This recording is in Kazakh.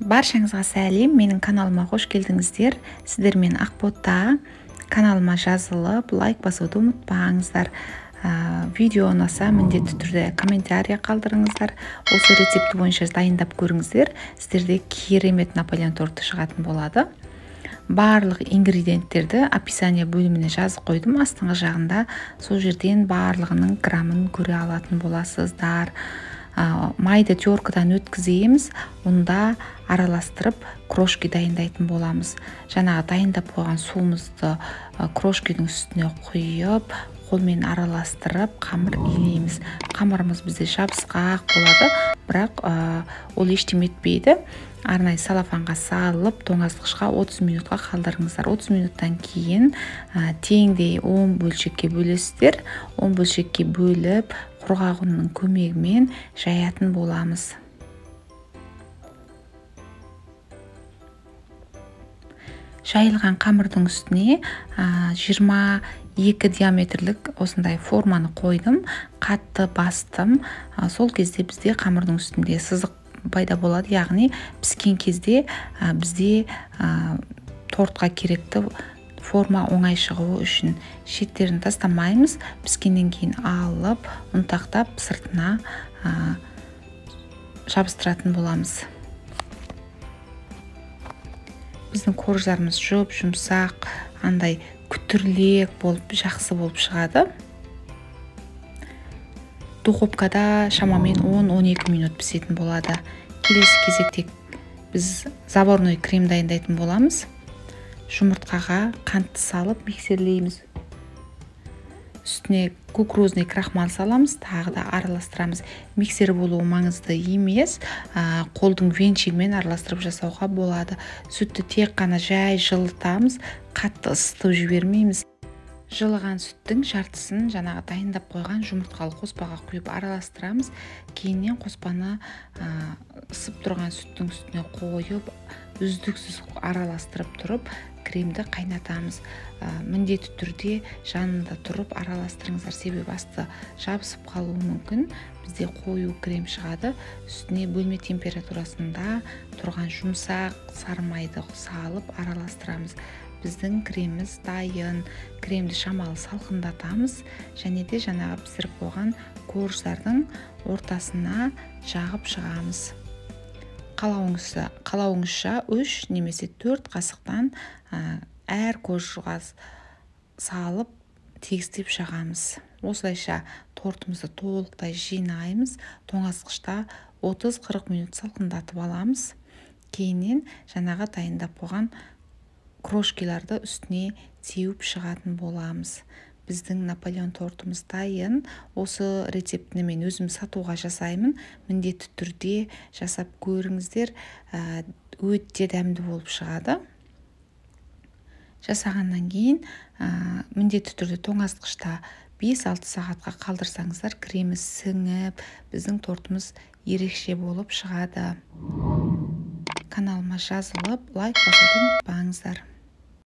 Баршаңызға сәлем, менің каналыма қош келдіңіздер. Сіздермен Ақбота. Каналыма жазылып, лайк басуды ұмытпаңыздар. Видео ұнаса міндетті түрде комментария қалдырыңыздар. Осы рецепті бойынша дайындап көріңіздер. Сіздерде керемет Наполеон торты шығатын болады. Барлық ингредиенттерді описание бөліміне жазып қойдым, астыңғы жағында. Сол жерден барлығының грамын көре алатын боласыздар. Майды теркадан өткіземіз, онда араластырып крошки дайындайтын боламыз. Жаңағы дайындап қойған суымызды крошкидің үстіне құйып, қолмен араластырып қамыр илейміз. Қамырымыз бізде жабысқақ болады, бірақ ол ештеме етпейді. Арнайы салафанға салып, тоңазытқышқа 30 минутқа қалдырыңыздар. 30 минуттан кейін теңдей 10 бөлшекке бөлесіздер. 10 бөлшекке бөліп, құрғақ ұнның көмегімен жаятын боламыз. Жайылған қамырдың үстіне 22 диаметрлік осындай форманы қойдым, қатты бастым. Сол кезде бізде қамырдың үстінде сызық пайда болады, яғни піскен кезде бізде тортқа керекті форма оңай шығуы үшін шеттерін тастамаймыз. Піскеннен кейін алып, ұнтақтап сыртына жабыстыратын боламыз. Біздің корждарымыз жұмсақ, андай күтірлек болып, жақсы болып шығады. Духовкада шамамен 10-12 минут пісетін болады. Келесі кезекте біз заварной крем дайындайтын боламыз. Жұмыртқаға қантты салып миксерлейміз. Үстіне кукурузный крахмал саламыз, тағы да араластырамыз. Миксер болуы маңызды емес, қолдың венчигімен араластырып жасауға болады. Сүтті тек қана жай жылытамыз, қатты ысытып жібермейміз. Жылыған сүттің жартысын жаңағы дайындап қойған жұмыртқалы қоспаға құйып араластырамыз. Кейіннен қоспаны ысып тұрған сүттің үстіне қойып, үздіксіз араластырып тұрып, кремді қайнатамыз. Міндетті түрде жанында тұрып араластырыңыздар, себебі асты жабысып қалуы мүмкін. Бізде қою крем шығады. Үстіне бөлме температурасында тұрған жұмсақ сары майды салып араластырамыз. Біздің креміміз дайын. Кремді шамалы салқындатамыз, және де жаңағы пісіріп қойған корждардың ортасына жағып шығамыз. Қалауыңызша 3 немесе 4 қасықтан әр коржға салып тегістеп жағамыз. Осылайша тортымызды толықтай жинаймыз. Тоңазытқышта 30-40 минут салқындатып аламыз. Кейіннен жаңағы дайындап қойған крошкиларды үстіне теуіп шығатын боламыз. Біздің Наполеон тортымыз дайын. Осы рецептіні мен өзім сатуға жасаймын. Міндетті түрде жасап көріңіздер. Өте дәмді болып шығады. Жасағаннан кейін міндетті түрде тоңазытқышта 5-6 сағатқа қалдырсаңыздар, кремі сіңіп, біздің тортымыз ерекше болып шығады. Каналыма жазылып, лайк басуды ұмытпаңыздар.